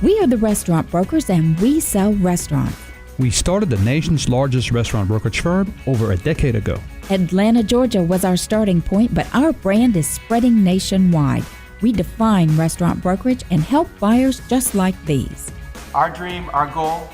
We are the restaurant brokers, and we sell restaurants. We started the nation's largest restaurant brokerage firm over a decade ago. Atlanta, Georgia was our starting point, but our brand is spreading nationwide. We define restaurant brokerage and help buyers just like these. Our dream, our goal,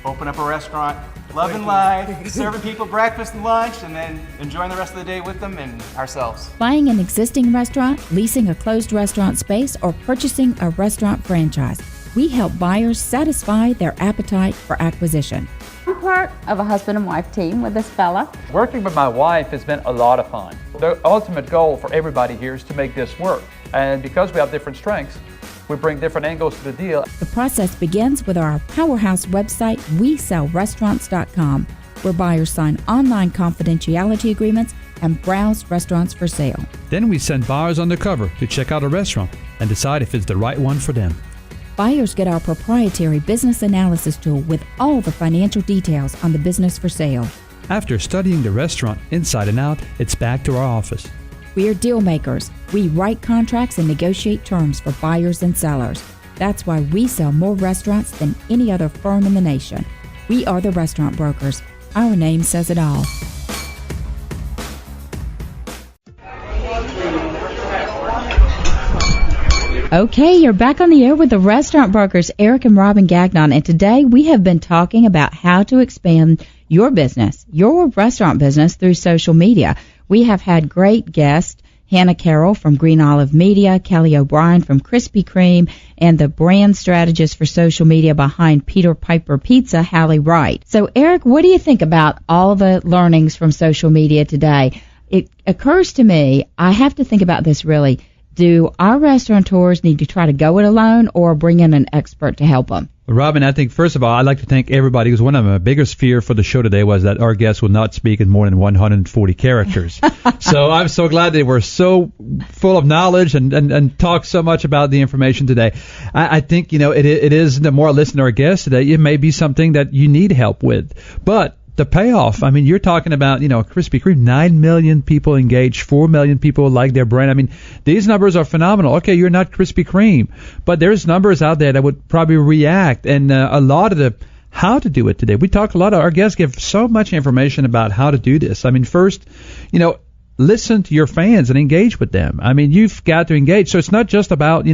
open up a restaurant, loving life, serving people breakfast and lunch, and then enjoying the rest of the day with them and ourselves. Buying an existing restaurant, leasing a closed restaurant space, or purchasing a restaurant franchise. We help buyers satisfy their appetite for acquisition. I'm part of a husband and wife team with this fella. Working with my wife has been a lot of fun. The ultimate goal for everybody here is to make this work. And because we have different strengths, we bring different angles to the deal. The process begins with our powerhouse website, WeSellRestaurants.com, where buyers sign online confidentiality agreements and browse restaurants for sale. Then we send buyers undercover to check out a restaurant and decide if it's the right one for them. Buyers get our proprietary business analysis tool with all the financial details on the business for sale. After studying the restaurant inside and out, it's back to our office. We're deal makers. We write contracts and negotiate terms for buyers and sellers. That's why we sell more restaurants than any other firm in the nation. We are the restaurant brokers. Our name says it all. Okay, you're back on the air with the restaurant brokers, Eric and Robin Gagnon, and today we have been talking about how to expand your business, your restaurant business, through social media. We have had great guests, Hannah Carroll from Green Olive Media, Kelly O'Brien from Krispy Kreme, and the brand strategist for social media behind Peter Piper Pizza, Hallie Wright. So, Eric, what do you think about all the learnings from social media today? It occurs to me, I have to think about this really. Do our restaurateurs need to try to go it alone or bring in an expert to help them? Robin, I think, first of all, I'd like to thank everybody, because one of my biggest fear for the show today was that our guests would not speak in more than 140 characters. So I'm so glad they were so full of knowledge and talked so much about the information today. I think, it is, the more I listen to our guests today, it may be something that you need help with. But the payoff, I mean, you're talking about, Krispy Kreme, 9 million people engaged, 4 million people like their brand. I mean, these numbers are phenomenal. Okay, you're not Krispy Kreme, but there's numbers out there that would probably react, and a lot of the how to do it today. We talk a lot of, our guests give so much information about how to do this. I mean, first, listen to your fans and engage with them. I mean, you've got to engage. So it's not just about,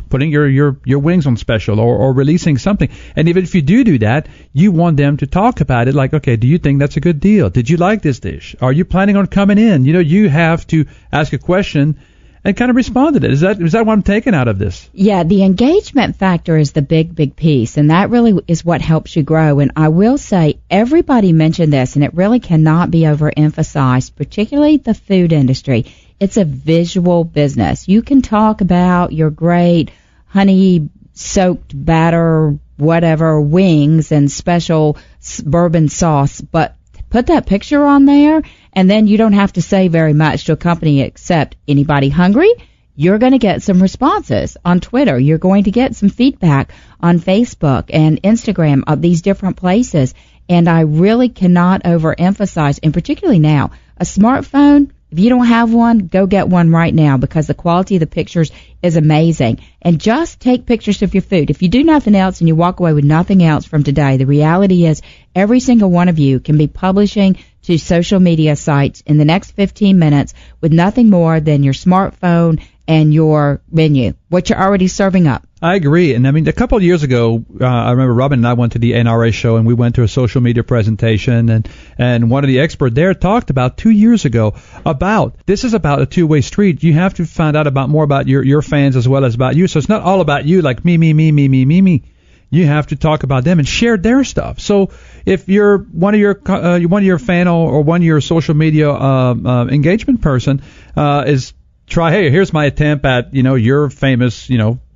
putting your wings on special or releasing something. And even if you do that, you want them to talk about it, like, okay, do you think that's a good deal? Did you like this dish? Are you planning on coming in? You have to ask a question and kind of respond to it. Is that what I'm taking out of this? Yeah, the engagement factor is the big piece, and that really is what helps you grow. And I will say, everybody mentioned this, and it really cannot be overemphasized, particularly the food industry. It's a visual business. You can talk about your great honey-soaked batter, whatever, wings and special bourbon sauce, but put that picture on there, and then you don't have to say very much to accompany it except, anybody hungry? You're going to get some responses on Twitter. You're going to get some feedback on Facebook and Instagram of these different places. And I really cannot overemphasize, and particularly now, a smartphone. If you don't have one, go get one right now, because the quality of the pictures is amazing. And just take pictures of your food. If you do nothing else and you walk away with nothing else from today, the reality is every single one of you can be publishing to social media sites in the next 15 minutes with nothing more than your smartphone and your menu, what you're already serving up. I agree. And I mean, a couple of years ago, I remember Robin and I went to the NRA show, and we went to a social media presentation, and one of the experts there talked about 2 years ago about this is about a two-way street. You have to find out more about your fans as well as about you. So it's not all about you, like me. You have to talk about them and share their stuff. So if you're one of your fan or one of your social media engagement person is try, hey, here's my attempt at, your famous,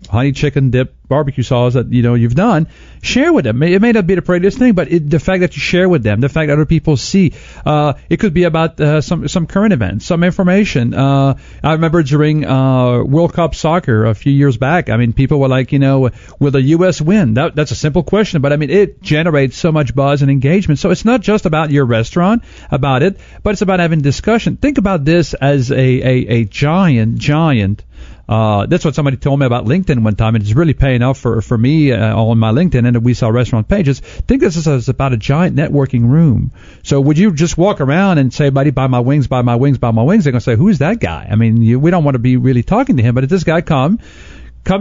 honey chicken dip barbecue sauce that, you've done, share with them. It may not be the prettiest thing, but the fact that you share with them, the fact that other people see, it could be about some current events, some information. I remember during World Cup soccer a few years back, I mean, people were like, will the U.S. win? That's a simple question, but I mean, it generates so much buzz and engagement. So it's not just about your restaurant, about it, but it's about having discussion. Think about this as a giant That's what somebody told me about LinkedIn one time, and it's really paying off for me on my LinkedIn and We Sell Restaurant pages. Think this is about a giant networking room. So would you just walk around and say, buddy, buy my wings, buy my wings, buy my wings? They're going to say, who's that guy? I mean, we don't want to be really talking to him, but if this guy comes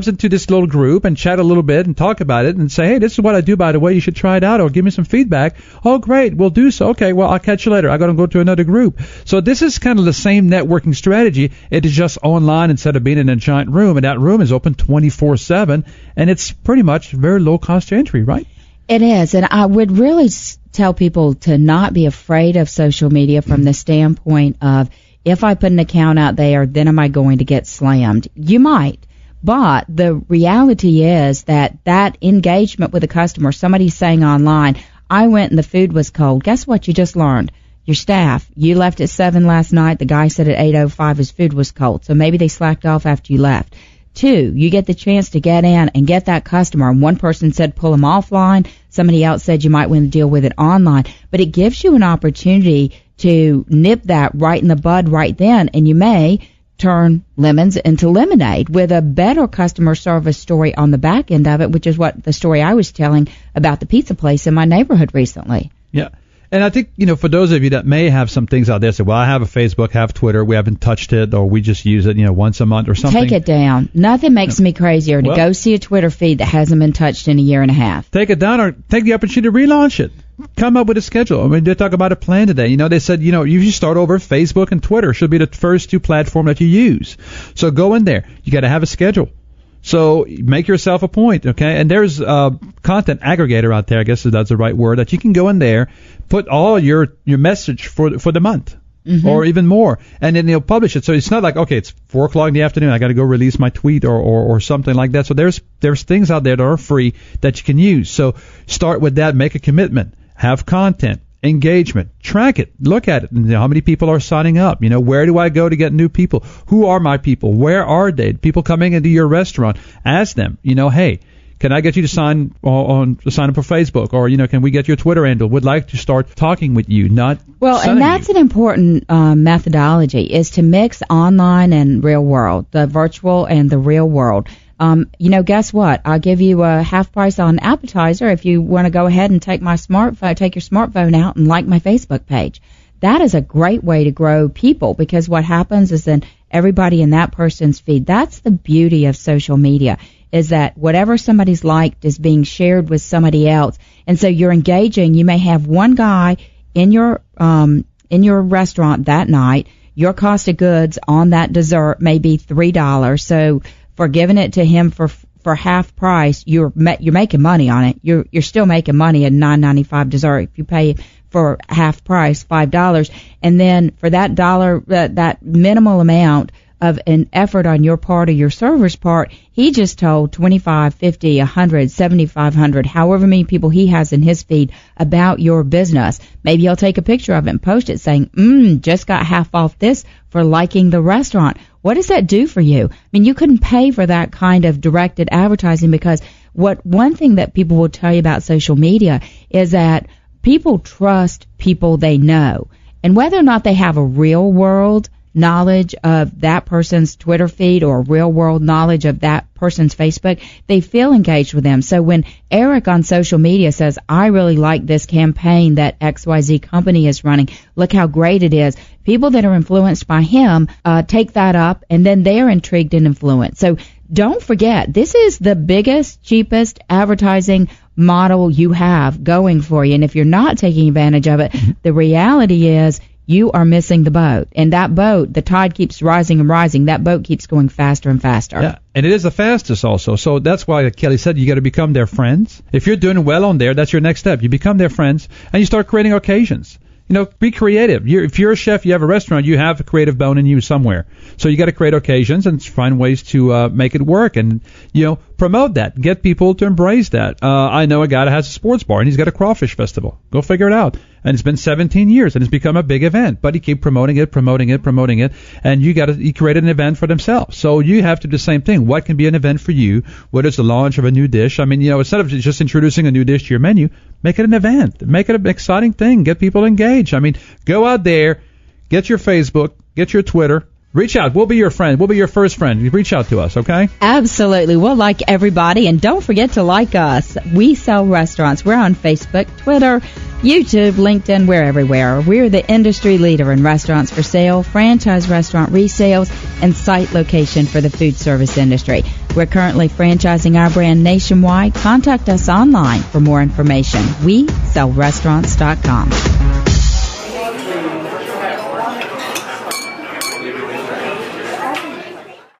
into this little group and chat a little bit and talk about it and say, hey, this is what I do, by the way, you should try it out, or give me some feedback. Oh, great, we'll do so. Okay, well, I'll catch you later. I got to go to another group. So this is kind of the same networking strategy. It is just online instead of being in a giant room, and that room is open 24/7, and it's pretty much very low cost to entry, right? It is, and I would really tell people to not be afraid of social media from the standpoint of, if I put an account out there, then am I going to get slammed? You might. But the reality is that engagement with a customer, somebody saying online, I went and the food was cold. Guess what you just learned? Your staff, you left at 7 last night. The guy said at 8:05 his food was cold. So maybe they slacked off after you left. 2, you get the chance to get in and get that customer. And one person said pull them offline. Somebody else said you might want to deal with it online. But it gives you an opportunity to nip that right in the bud right then, and you may turn lemons into lemonade with a better customer service story on the back end of it, which is what the story I was telling about the pizza place in my neighborhood recently. Yeah. And I think, for those of you that may have some things out there, say, well, I have a Facebook, have Twitter, we haven't touched it, or we just use it, once a month or something. Take it down. Nothing makes me crazier to go see a Twitter feed that hasn't been touched in a year and a half. Take it down, or take the opportunity to relaunch it. Come up with a schedule. I mean, they talk about a plan today. They said, you should start over. Facebook and Twitter should be the first 2 platforms that you use. So go in there. You got to have a schedule. So make yourself a point, okay? And there's a content aggregator out there, I guess that's the right word, that you can go in there, put all your message for the month. Mm-hmm. Or even more, and then they'll publish it. So it's not like, okay, it's 4 o'clock in the afternoon, I got to go release my tweet or something like that. So there's things out there that are free that you can use. So start with that, make a commitment, have content, engagement, track it, look at it, how many people are signing up. Where do I go to get new people? Who are my people? Where are they? People coming into your restaurant, ask them, hey, can I get you to sign up for Facebook? Or, can we get your Twitter handle? Would like to start talking with you, not and that's an important methodology, is to mix online and real world, the virtual and the real world. Guess what? I'll give you a half price on appetizer if you want to go ahead and take your smartphone out and like my Facebook page. That is a great way to grow people, because what happens is then everybody in that person's feed. That's the beauty of social media, is that whatever somebody's liked is being shared with somebody else. And so you're engaging. You may have one guy in your restaurant that night. Your cost of goods on that dessert may be $3. So for giving it to him for half price, you're making money on it. You're still making money at $9.95 dessert. If you pay for half price, $5, and then for that dollar, that minimal amount of an effort on your part or your server's part, he just told 25, 50, 100, 7,500, however many people he has in his feed about your business. Maybe he'll take a picture of it and post it saying, just got half off this for liking the restaurant. What does that do for you? I mean, you couldn't pay for that kind of directed advertising, because one thing that people will tell you about social media is that people trust people they know. And whether or not they have a real world knowledge of that person's Twitter feed or real world knowledge of that person's Facebook, they feel engaged with them. So when Eric on social media says, I really like this campaign that XYZ company is running, look how great it is, people that are influenced by him take that up, and then they're intrigued and influenced. So don't forget, this is the biggest, cheapest advertising model you have going for you. And if you're not taking advantage of it, the reality is you are missing the boat. And that boat, the tide keeps rising and rising. That boat keeps going faster and faster. Yeah, and it is the fastest also. So that's why Kelly said you got to become their friends. If you're doing well on there, that's your next step. You become their friends, and you start creating occasions. Be creative. If you're a chef, you have a restaurant, you have a creative bone in you somewhere. So you got to create occasions and find ways to make it work, and promote that. Get people to embrace that. I know a guy that has a sports bar, and he's got a crawfish festival. Go figure it out. And it's been 17 years, and it's become a big event. But he keep promoting it, and he created an event for themselves. So you have to do the same thing. What can be an event for you? What is the launch of a new dish? I mean, instead of just introducing a new dish to your menu, make it an event. Make it an exciting thing. Get people engaged. I mean, go out there, get your Facebook, get your Twitter, reach out. We'll be your friend. We'll be your first friend. You reach out to us, okay? Absolutely. We'll like everybody, and don't forget to like us. We Sell Restaurants. We're on Facebook, Twitter, YouTube, LinkedIn. We're everywhere. We're the industry leader in restaurants for sale, franchise restaurant resales, and site location for the food service industry. We're currently franchising our brand nationwide. Contact us online for more information. WeSellRestaurants.com.